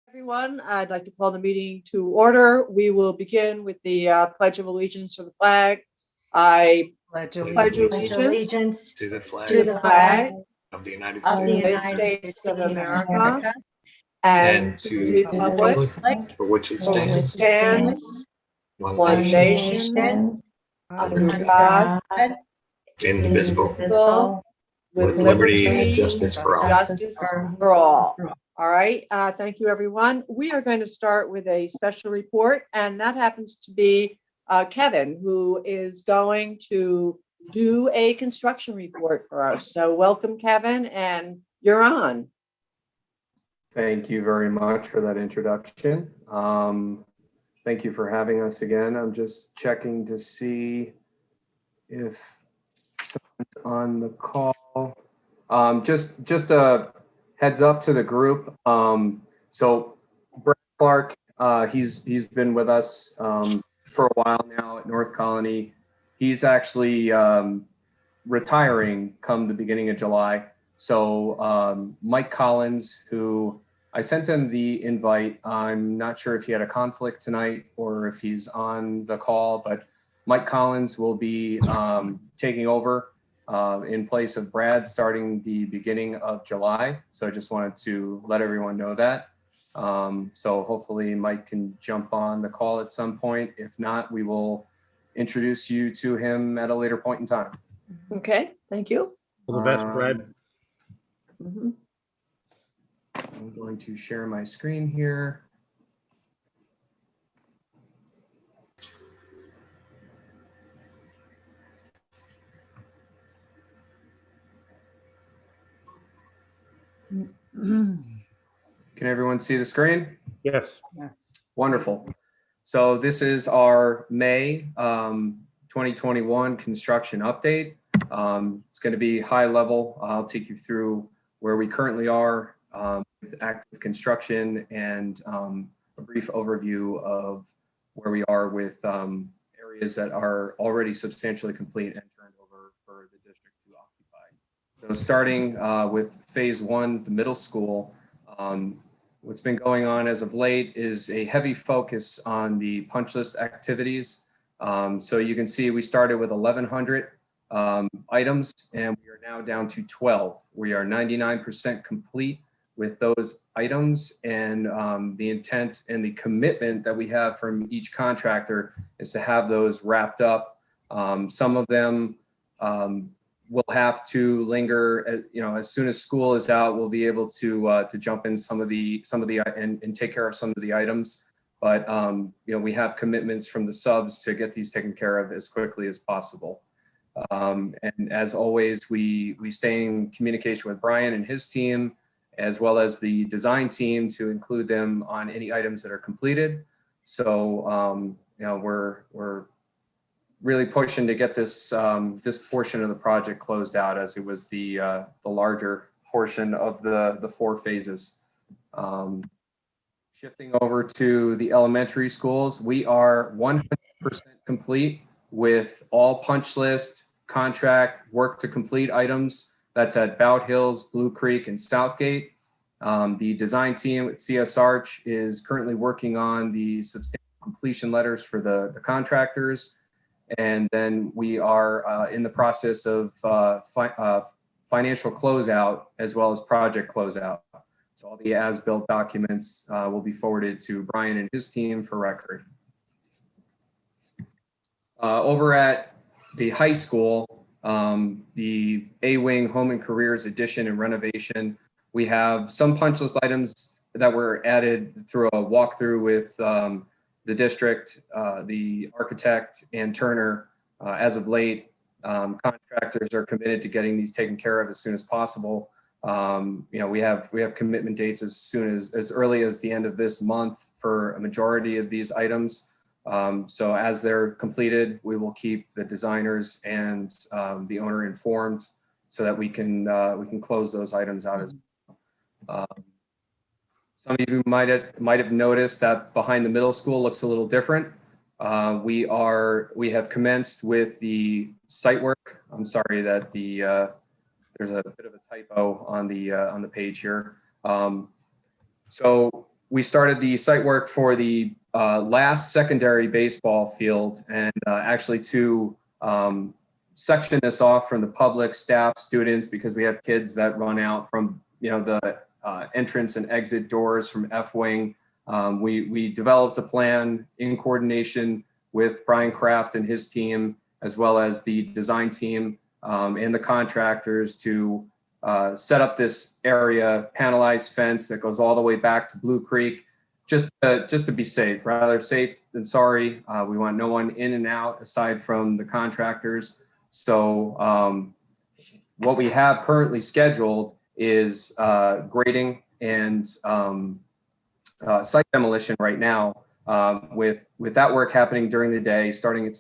Everyone, I'd like to call the meeting to order. We will begin with the Pledge of Allegiance to the flag. I Pledge pledge allegiance to the flag, to the flag of the United of the States United States of America America and to the to the republic republic for which it for which it stands, stands, one one nation, nation, under under God, indivisible, with with liberty and liberty justice for all. justice for all. All right. Thank you, everyone. We are going to start with a special report, and that happens to be Kevin, who is going to do a construction report for us. So welcome, Kevin, and you're on. Thank you very much for that introduction. Thank you for having us again. I'm just checking to see if someone's on the call. Just a heads up to the group. So Brett Clark, he's been with us for a while now at North Colony. He's actually retiring come the beginning of July. So Mike Collins, who I sent him the invite. I'm not sure if he had a conflict tonight or if he's on the call, but Mike Collins will be taking over in place of Brad starting the beginning of July. So I just wanted to let everyone know that. So hopefully Mike can jump on the call at some point. If not, we will introduce you to him at a later point in time. Okay, thank you. All the best, Brad. Mhm. I'm going to share my screen here. Can everyone see the screen? Yes. Wonderful. So this is our May 2021 construction update. It's going to be high level. I'll take you through where we currently are with active construction and a brief overview of where we are with areas that are already substantially complete and turned over for the district to occupy. So starting with phase one, the middle school, what's been going on as of late is a heavy focus on the punch list activities. So you can see we started with 1,100 items and we are now down to 12. We are 99% complete with those items, and the intent and the commitment that we have from each contractor is to have those wrapped up. Some of them will have to linger, as soon as school is out, we'll be able to jump in some of the and take care of some of the items. But we have commitments from the subs to get these taken care of as quickly as possible. And as always, we stay in communication with Brian and his team, as well as the design team, to include them on any items that are completed. So we're really pushing to get this this portion of the project closed out, as it was the larger portion of the 4 phases. Shifting over to the elementary schools, we are 100% complete with all punch list, contract, work to complete items. That's at Bout Hills, Blue Creek, and Southgate. The design team at CS Arch is currently working on the substantial completion letters for the contractors. And then we are in the process of financial closeout as well as project closeout. So all the as-built documents will be forwarded to Brian and his team for record. Over at the high school, the A-Wing Home and Careers addition and renovation, we have some punch list items that were added through a walkthrough with the district, the architect, and Turner. As of late, contractors are committed to getting these taken care of as soon as possible. We have commitment dates as early as the end of this month for a majority of these items. So as they're completed, we will keep the designers and the owner informed so that we can close those items out as well. Some of you might have noticed that behind the middle school looks a little different. We have commenced with the site work. I'm sorry that there's a bit of a typo on the page here. So we started the site work for the last secondary baseball field, and actually to section this off from the public, staff, students, because we have kids that run out from the entrance and exit doors from F wing. We developed a plan in coordination with Brian Kraft and his team, as well as the design team and the contractors, to set up this area, panelized fence that goes all the way back to Blue Creek, just to be safe. Rather safe than sorry. We want no one in and out aside from the contractors. So what we have currently scheduled is grading and site demolition right now, with that work happening during the day, starting at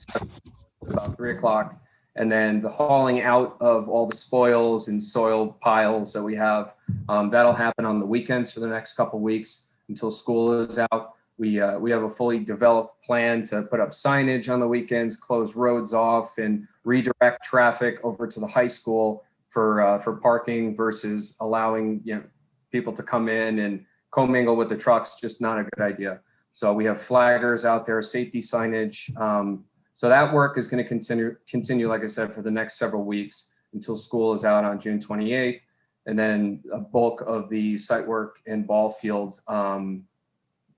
about 3 o'clock. And then the hauling out of all the spoils and soil piles that we have, that'll happen on the weekends for the next couple of weeks until school is out. We have a fully developed plan to put up signage on the weekends, close roads off, and redirect traffic over to the high school for parking versus allowing people to come in and commingle with the trucks. Just not a good idea. So we have flaggers out there, safety signage. So that work is going to continue, like I said, for the next several weeks until school is out on June 28th. And then a bulk of the site work and ball field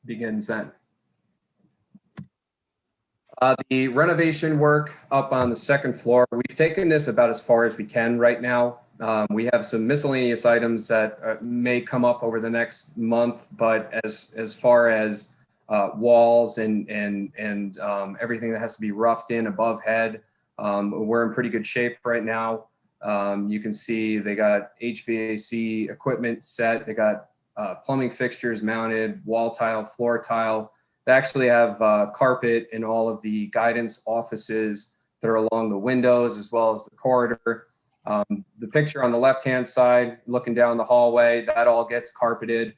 begins then. The renovation work up on the second floor, we've taken this about as far as we can right now. We have some miscellaneous items that may come up over the next month, but as far as walls and everything that has to be roughed in above head, we're in pretty good shape right now. You can see they got HVAC equipment set. They got plumbing fixtures mounted, wall tile, floor tile. They actually have carpet in all of the guidance offices that are along the windows, as well as the corridor. The picture on the left-hand side, looking down the hallway, that all gets carpeted,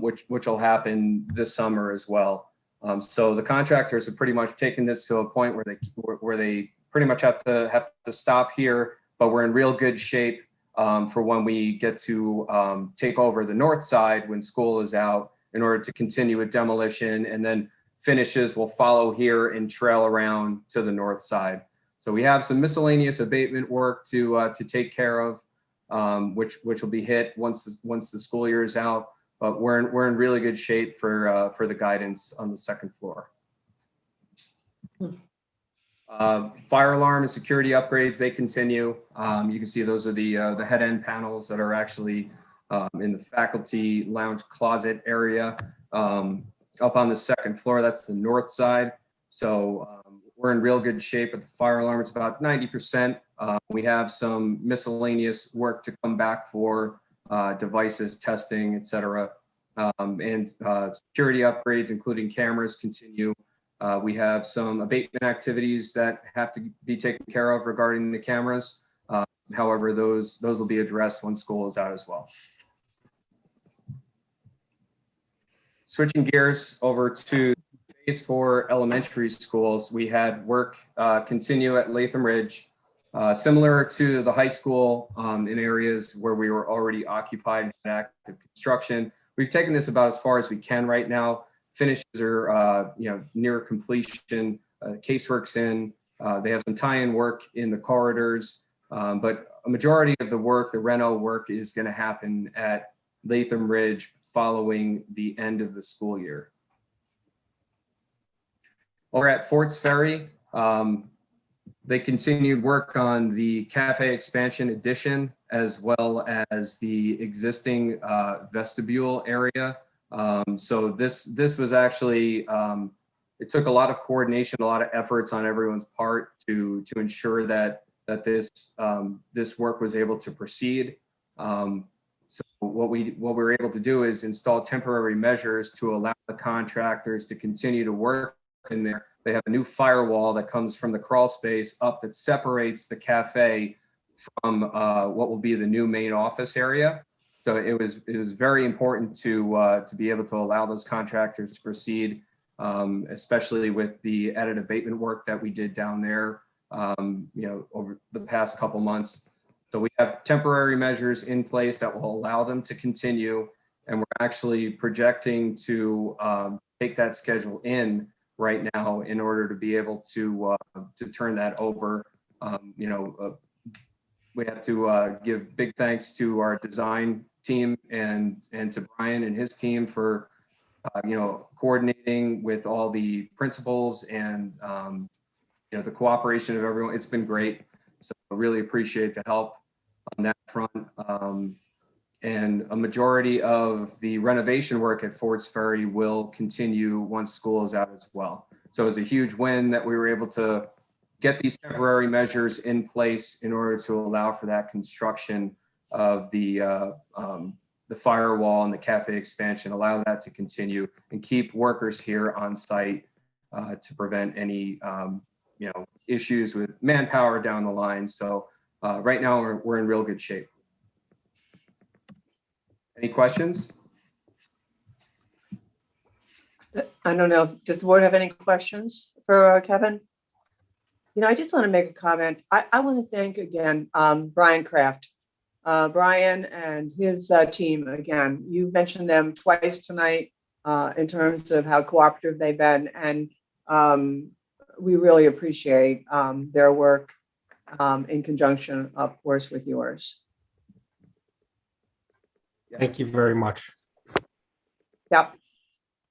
which will happen this summer as well. So the contractors have pretty much taken this to a point where they pretty much have to stop here, but we're in real good shape for when we get to take over the north side when school is out, in order to continue with demolition, and then finishes will follow here and trail around to the north side. So we have some miscellaneous abatement work to take care of, which will be hit once the school year is out. But we're in really good shape for the guidance on the second floor. Fire alarm and security upgrades, they continue. You can see those are the head end panels that are actually in the faculty lounge closet area up on the second floor. That's the north side. So we're in real good shape with the fire alarm. It's about 90%. We have some miscellaneous work to come back for devices, testing, et cetera. And security upgrades, including cameras, continue. We have some abatement activities that have to be taken care of regarding the cameras. However, those will be addressed when school is out as well. Switching gears over to phase 4 elementary schools, we had work continue at Latham Ridge, similar to the high school in areas where we were already occupied and had active construction. We've taken this about as far as we can right now. Finishes are near completion. Casework's in. They have some tie-in work in the corridors, but a majority of the work, the reno work, is going to happen at Latham Ridge following the end of the school year. Over at Forts Ferry, they continued work on the cafe expansion addition, as well as the existing vestibule area. So this was actually, it took a lot of coordination, a lot of efforts on everyone's part to ensure that this work was able to proceed. So what we were able to do is install temporary measures to allow the contractors to continue to work in there. They have a new firewall that comes from the crawl space up that separates the cafe from what will be the new main office area. So it was very important to be able to allow those contractors to proceed, especially with the added abatement work that we did down there, over the past couple months. So we have temporary measures in place that will allow them to continue. and we're actually projecting to take that schedule in right now in order to be able to turn that over. We have to give big thanks to our design team and to Brian and his team for coordinating with all the principals and the cooperation of everyone. It's been great. So I really appreciate the help on that front. And a majority of the renovation work at Ford's Ferry will continue once school is out as well. So it was a huge win that we were able to get these temporary measures in place in order to allow for that construction of the firewall and the cafe expansion, allow that to continue and keep workers here on site to prevent any issues with manpower down the line. So right now we're in real good shape. Any questions? I don't know. Does the board have any questions for Kevin? I just want to make a comment. I want to thank again Brian Kraft. Brian and his team, again, you mentioned them twice tonight in terms of how cooperative they've been. And we really appreciate their work in conjunction, of course, with yours. Thank you very much. Yep.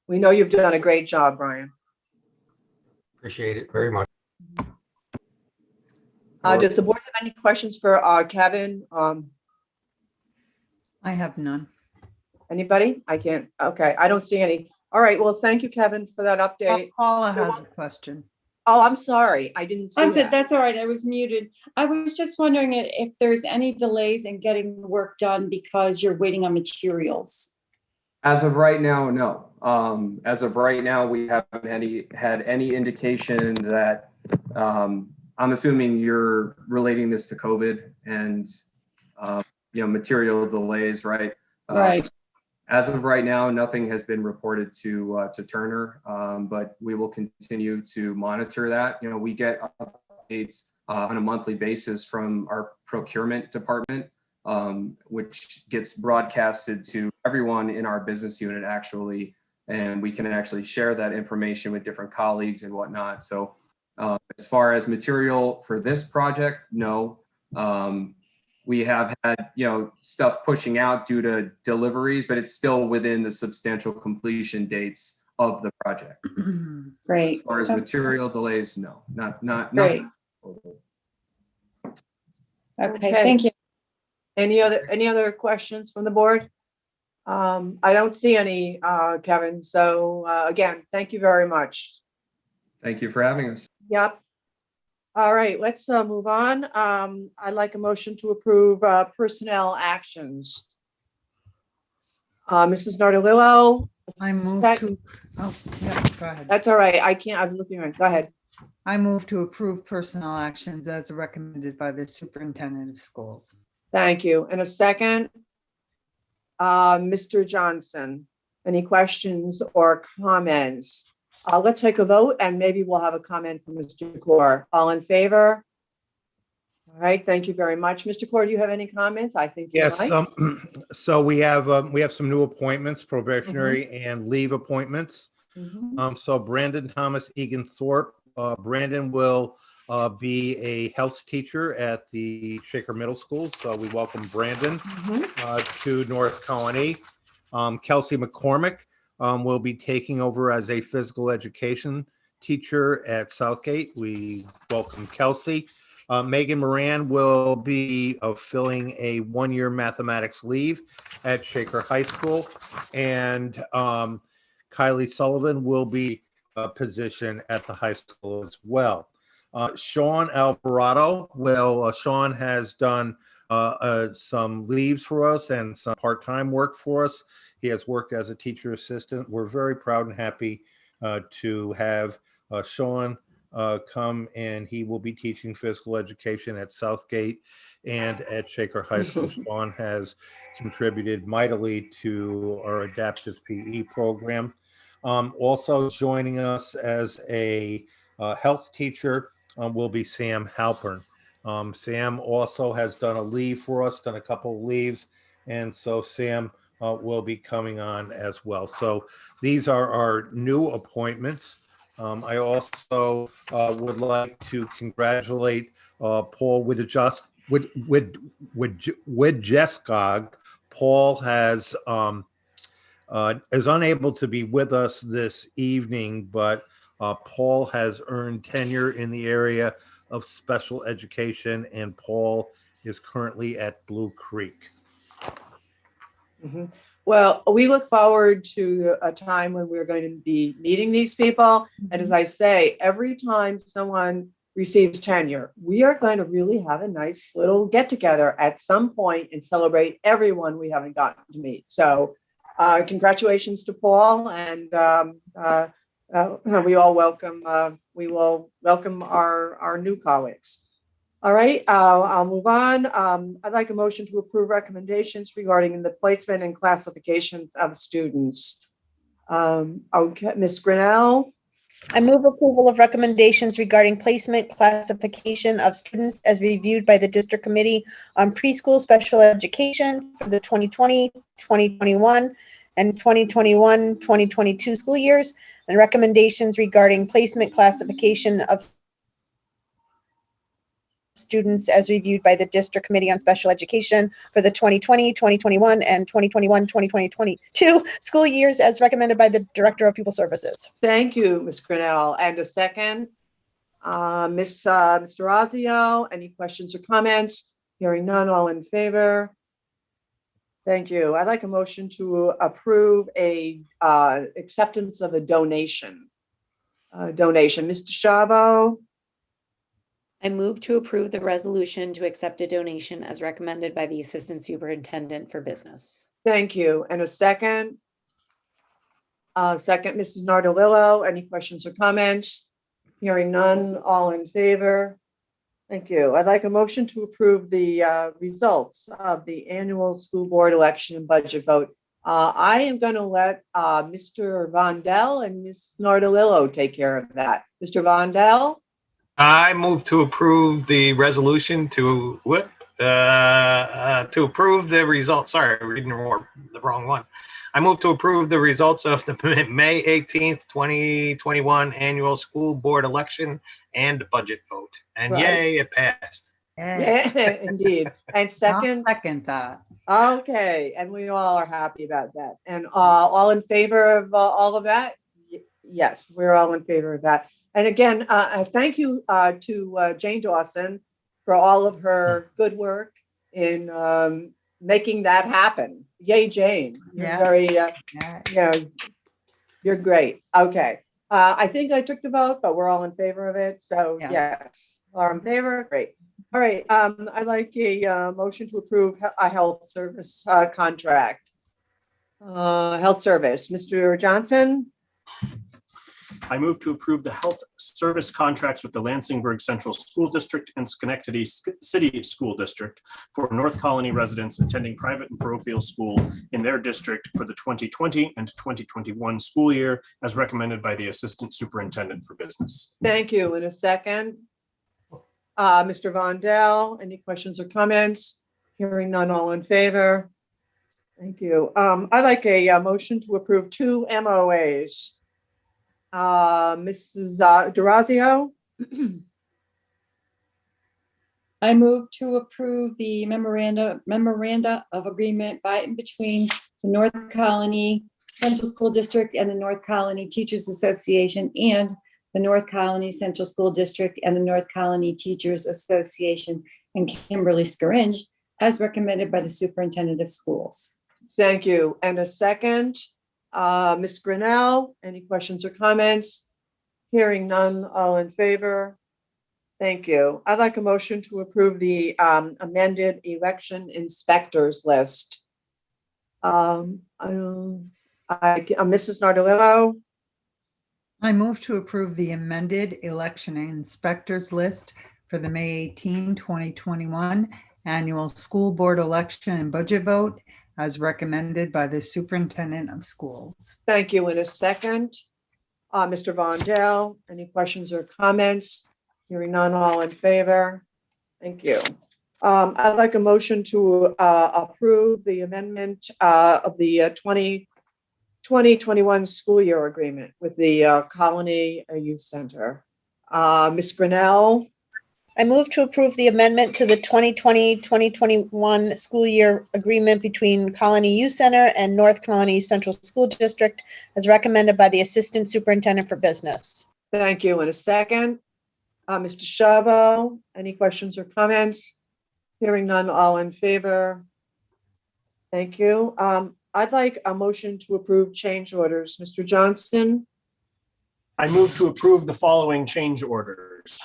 We know you've done a great job, Brian. Appreciate it very much. Does the board have any questions for Kevin? I have none. Anybody? I can't. Okay, I don't see any. All right. Well, thank you, Kevin, for that update. Paula has a question. Oh, I'm sorry. I didn't see that. That's all right. I was muted. I was just wondering if there's any delays in getting the work done because you're waiting on materials. As of right now, no. As of right now, we haven't had any indication that I'm assuming you're relating this to COVID and material delays, right? Right. As of right now, nothing has been reported to Turner, but we will continue to monitor that. We get updates on a monthly basis from our procurement department, which gets broadcasted to everyone in our business unit actually, and we can actually share that information with different colleagues and whatnot. So as far as material for this project, no. We have had, stuff pushing out due to deliveries, but it's still within the substantial completion dates of the project. Great. As far as material delays, no, not. Great. Okay, thank you. Any other questions from the board? I don't see any, Kevin. So again, thank you very much. Thank you for having us. Yep. All right, let's move on. I'd like a motion to approve personnel actions. Mrs. Nardolillo. I move to, oh, yeah, go ahead. That's all right. I can't, I'm looking right. Go ahead. I move to approve personnel actions as recommended by the superintendent of schools. Thank you. And a second, Mr. Johnson, any questions or comments? Let's take a vote and maybe we'll have a comment from Mr. Core. All in favor? All right, thank you very much. Mr. Core, do you have any comments? I think you Yes, might. so we have some new appointments, probationary and leave appointments. So Brandon Thomas Egan Thorpe, Brandon will be a health teacher at the Shaker Middle School. So we welcome Brandon to North Colony. Kelsey McCormick will be taking over as a physical education teacher at Southgate. We welcome Kelsey. Megan Moran will be filling a one-year mathematics leave at Shaker High School. And Kylie Sullivan will be a position at the high school as well. Sean Alvarado Sean has done some leaves for us and some part-time work for us. He has worked as a teacher assistant. We're very proud and happy to have Sean come, and he will be teaching physical education at Southgate and at Shaker High School. Sean has contributed mightily to our adaptive PE program. Also joining us as a health teacher will be Sam Halpern. Sam also has done a leave for us, done a couple of leaves, and so Sam will be coming on as well. So these are our new appointments. I also would like to congratulate Paul Widjeskog. Paul is unable to be with us this evening, but Paul has earned tenure in the area of special education, and Paul is currently at Blue Creek. Mhm. Well, we look forward to a time when we're going to be meeting these people. And as I say, every time someone receives tenure, we are going to really have a nice little get together at some point and celebrate everyone we haven't gotten to meet. So congratulations to Paul, and we will welcome our new colleagues. All right, I'll move on. I'd like a motion to approve recommendations regarding the placement and classifications of students. Okay, Ms. Grinnell, I move approval of recommendations regarding placement classification of students as reviewed by the District Committee on Preschool Special Education for the 2020, 2021, and 2021, 2022 school years, and recommendations regarding placement classification of students as reviewed by the District Committee on Special Education for the 2020, 2021, and 2021, 2022 school years as recommended by the Director of Pupil Services. thank you, Ms. Grinnell. And a second, Mr. Ozzio, any questions or comments? Hearing none, all in favor? Thank you. I'd like a motion to approve a acceptance of a donation. Mr. Shavo, I move to approve the resolution to accept a donation as recommended by the Assistant Superintendent for Business. thank you. And a second? Second, Mrs. Nardolillo, any questions or comments? Hearing none, all in favor? Thank you. I'd like a motion to approve the results of the annual school board election and budget vote. I am going to let Mr. Vondell and Ms. Nardolillo take care of that. Mr. Vondell? I move to approve the resolution to approve the results. Sorry, I'm reading the wrong one. I move to approve the results of the May 18th, 2021 annual school board election and budget vote. And Right. yay, it passed. Yeah. Yeah, indeed. And I'll second, second that. okay, and we all are happy about that. And all in favor of all of that? Yes, we're all in favor of that. And again, thank you to Jane Dawson for all of her good work in making that happen. Yay, Jane. You're Yes. very, Yeah. you're great. Okay. I think I took the vote, but we're all in favor of it. So Yeah. yes, all in favor. Great. All right. I'd like a motion to approve a health service contract. Health service, Mr. Johnson. I move to approve the health service contracts with the Lansingburg Central School District and Schenectady City School District for North Colony residents attending private and parochial school in their district for the 2020 and 2021 school year as recommended by the Assistant Superintendent for Business. Thank you. In a second. Mr. Vondell, any questions or comments? Hearing none, all in favor? Thank you. I'd like a motion to approve two MOAs. Mrs. Durazio? I move to approve the memoranda of agreement by and between the North Colony Central School District and the North Colony Teachers Association and the North Colony Central School District and the North Colony Teachers Association and Kimberly Scaringe as recommended by the Superintendent of Schools. Thank you. And a second, Ms. Grinnell, any questions or comments? Hearing none, all in favor? Thank you. I'd like a motion to approve the amended election inspectors list. Mrs. Nardolillo? I move to approve the amended election inspectors list for the May 18, 2021 annual school board election and budget vote as recommended by the Superintendent of Schools. Thank you. In a second, Mr. Vondell, any questions or comments? Hearing none, all in favor? Thank you. I'd like a motion to approve the amendment of the 2021 school year agreement with the Colony Youth Center. Ms. Grinnell, I move to approve the amendment to the 2020-2021 school year agreement between Colony Youth Center and North Colony Central School District as recommended by the Assistant Superintendent for Business. thank you. In a second, Mr. Shavo, any questions or comments? Hearing none, all in favor? Thank you. I'd like a motion to approve change orders. Mr. Johnston, I move to approve the following change orders.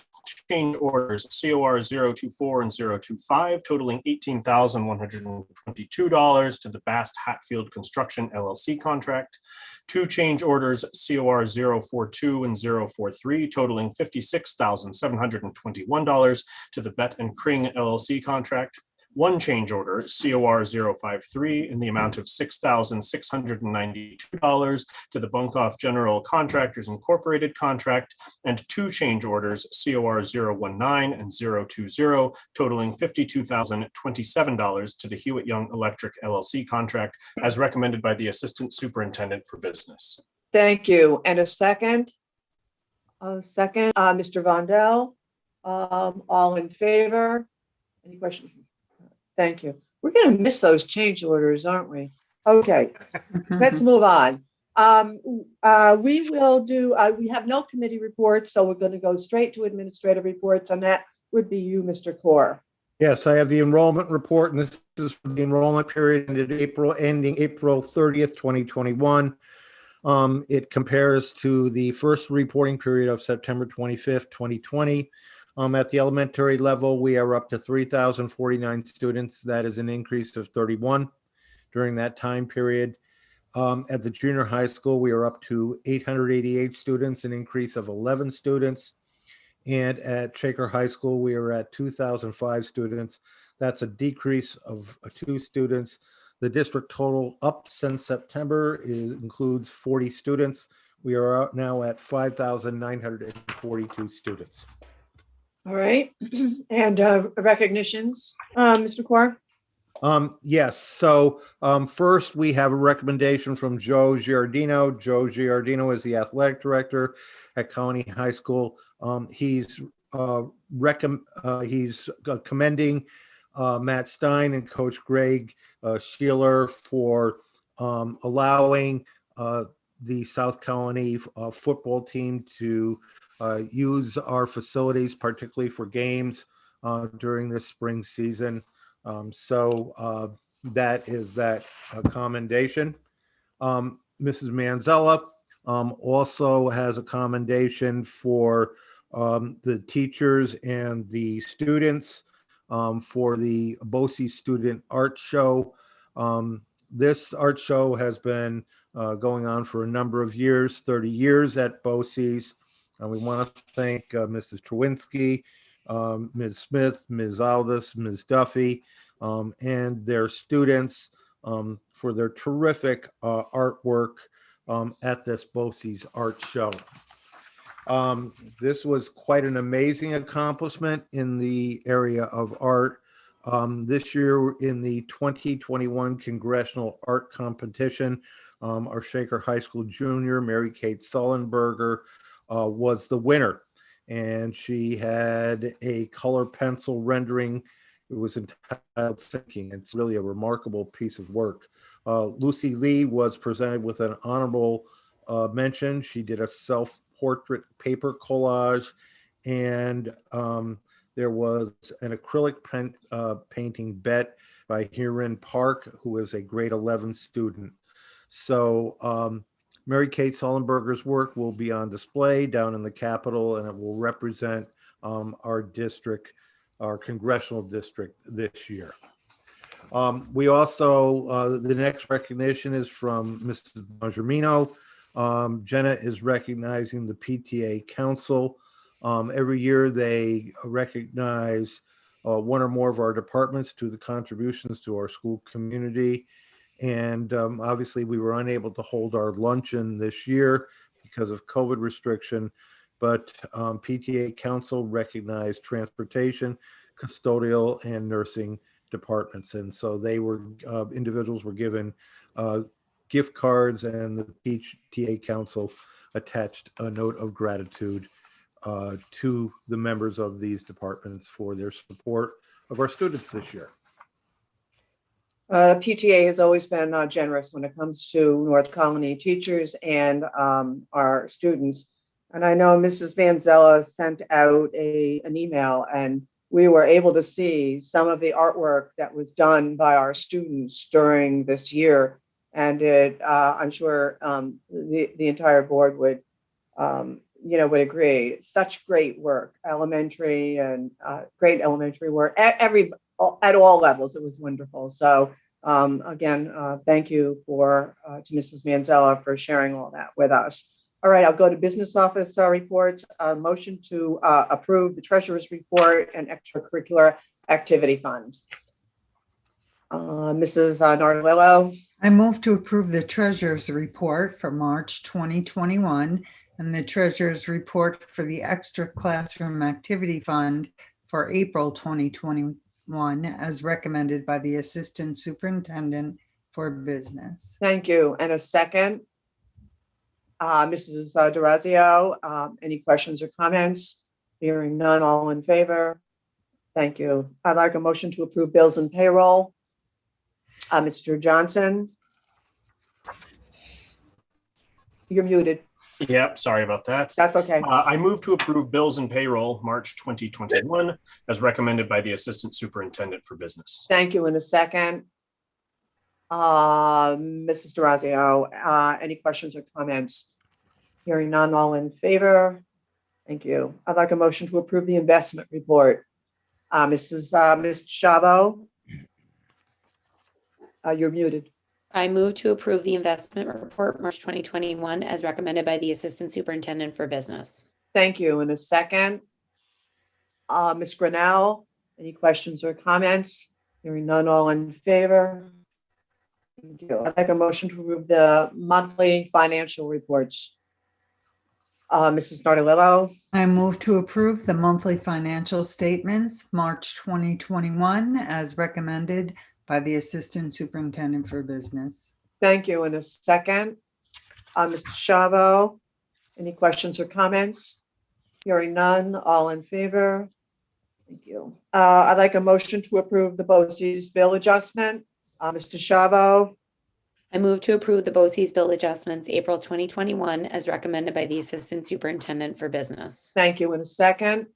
Change orders COR 024 and 025 totaling $18,122 to the Bast Hatfield Construction LLC contract. Two change orders COR 042 and 043 totaling $56,721 to the Bet and Kring LLC contract. One change order COR 053 in the amount of $6,692 to the Bunkoff General Contractors Incorporated contract, and two change orders COR 019 and 020 totaling $52,027 to the Hewitt Young Electric LLC contract as recommended by the Assistant Superintendent for Business. thank you. And a second? Mr. Vondell, all in favor? Any questions? Thank you. We're going to miss those change orders, aren't we? Okay, let's move on. We will do, we have no committee reports, so we're going to go straight to administrative reports, and that would be you, Mr. Core. Yes, I have the enrollment report, and this is for the enrollment period ending April 30th, 2021. It compares to the first reporting period of September 25th, 2020. At the elementary level, we are up to 3,049 students. That is an increase of 31 during that time period. At the junior high school, we are up to 888 students, an increase of 11 students. And at Shaker High School, we are at 2,005 students. That's a decrease of 2 students. The district total up since September includes 40 students. We are now at 5,942 students. All right, and recognitions, Mr. Core? Yes, so first we have a recommendation from Joe Giardino. Joe Giardino is the athletic director at Colony High School. He's commending Matt Stein and Coach Greg Sheeler for allowing the South Colony football team to use our facilities, particularly for games during this spring season. So that is that commendation. Mrs. Manzella also has a commendation for the teachers and the students for the BOE Student Art Show. This art show has been going on for a number of years, 30 years at BOCES. We want to thank Mrs. Trewinski, Ms. Smith, Ms. Aldis, Ms. Duffy, and their students for their terrific artwork at this BOCES art show. This was quite an amazing accomplishment in the area of art. This year in the 2021 Congressional Art Competition, our Shaker High School junior, Mary Kate Sullenberger, was the winner. And she had a color pencil rendering. It was entitled Sinking. It's really a remarkable piece of work. Lucy Lee was presented with an honorable mention. She did a self-portrait paper collage, and there was an acrylic painting bet by Hirin Park, who is a grade 11 student. So Mary Kate Sullenberger's work will be on display down in the Capitol, and it will represent our district, our congressional district this year. We also, the next recognition is from Mrs. Bongermino. Jenna is recognizing the PTA Council. Every year they recognize one or more of our departments to the contributions to our school community. And obviously we were unable to hold our luncheon this year because of COVID restriction, but PTA Council recognized transportation, custodial and nursing departments. And so they were, individuals were given gift cards, and the PTA Council attached a note of gratitude to the members of these departments for their support of our students this year. PTA has always been generous when it comes to North Colony teachers and our students. And I know Mrs. Manzella sent out an email, and we were able to see some of the artwork that was done by our students during this year. And I'm sure the entire board would, would agree. Such great work, elementary and great elementary work at all levels. It was wonderful. So again, thank you to Mrs. Manzella for sharing all that with us. All right, I'll go to business office reports. Motion to approve the treasurer's report and extracurricular activity fund. Mrs. Nardillo. I move to approve the treasurer's report for March 2021 and the treasurer's report for the extra classroom activity fund for April 2021 as recommended by the Assistant Superintendent for Business. Thank you. And a second. Mrs. D'Orazio, any questions or comments? Hearing none, all in favor? Thank you. I'd like a motion to approve bills and payroll. Mr. Johnson. You're muted. Yep, sorry about that. That's okay. I move to approve bills and payroll March 2021 as recommended by the Assistant Superintendent for Business. Thank you. In a second. Mrs. D'Orazio, any questions or comments? Hearing none, all in favor? Thank you. I'd like a motion to approve the investment report. Ms. Chavot, you're muted. I move to approve the investment report March 2021 as recommended by the Assistant Superintendent for Business. Thank you. In a second. Ms. Grinnell, any questions or comments? Hearing none, all in favor? Thank you. I'd like a motion to approve the monthly financial reports. Mrs. Nardillo. I move to approve the monthly financial statements March 2021 as recommended by the Assistant Superintendent for Business. Thank you. In a second. Mr. Chavot, any questions or comments? Hearing none, all in favor? Thank you. I'd like a motion to approve the BOCES bill adjustment. Mr. Chavot. I move to approve the BOCES bill adjustments April 2021 as recommended by the Assistant Superintendent for Business. Thank you. In a second.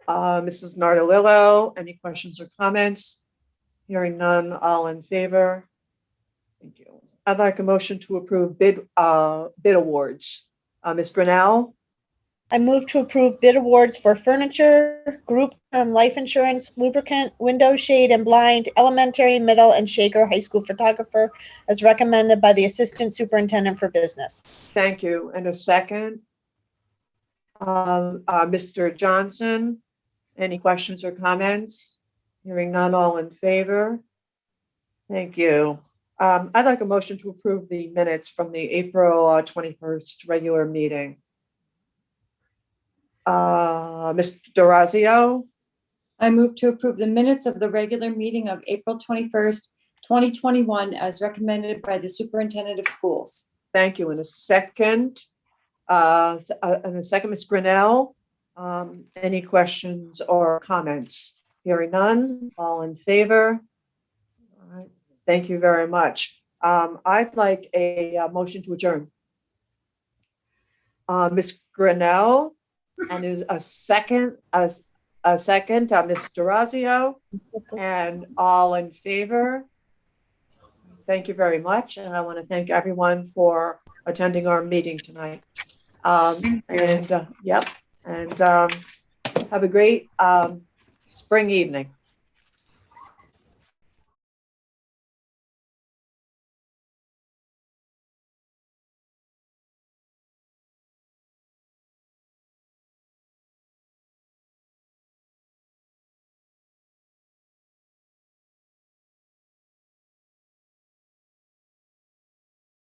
Mrs. Nardillo, any questions or comments? Hearing none, all in favor? Thank you. I'd like a motion to approve bid awards. Ms. Grinnell. I move to approve bid awards for furniture, group term life insurance, lubricant, window shade and blind, elementary, middle, and Shaker High School photographer as recommended by the Assistant Superintendent for Business. Thank you. And a second. Mr. Johnson, any questions or comments? Hearing none, all in favor? Thank you. I'd like a motion to approve the minutes from the April 21st regular meeting. Mr. D'Orazio. I move to approve the minutes of the regular meeting of April 21st, 2021 as recommended by the Superintendent of Schools. Thank you. In a second. Ms. Grinnell. Any questions or comments? Hearing none, all in favor? All right. Thank you very much. I'd like a motion to adjourn. Ms. Grinnell, and is a second, Ms. D'Orazio, and all in favor? Thank you very much, and I want to thank everyone for attending our meeting tonight. Have a great spring evening.